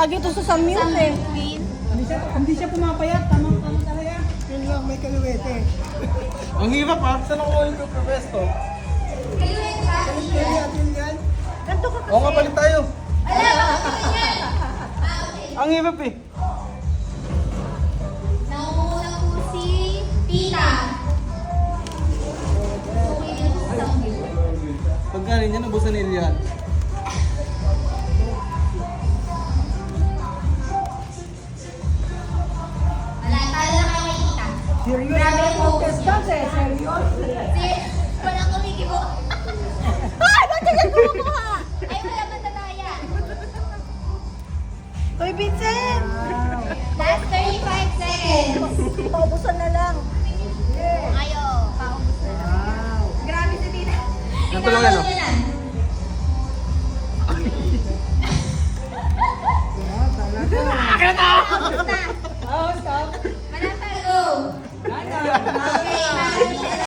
Lagi to sa mute eh. Hindi siya pumapayat. Tama talaga. Yun lang, may kaluwete. Ang hirap ha. Saan ako yung pwesto? Ganto ka Oo nga, palit tayo. Wala ba ko yan? Ang hirap eh. Nauna po si Pina. Okay yun sa sound yun. Pag galing yan, nabusan nila yan. Wala, talo na kayo kay Tita. Serious na contestants eh. Serious. Walang kumikibo. Ay, ba't ganyan kumukuha? Ay, wala matataya. Uy, Vincent! Last 35 seconds. Paubusan na lang. Ayo, paubos na lang. Grabe si Tita. Ganito lang yan, oh. Ikaw na. Talaga. Paubos na.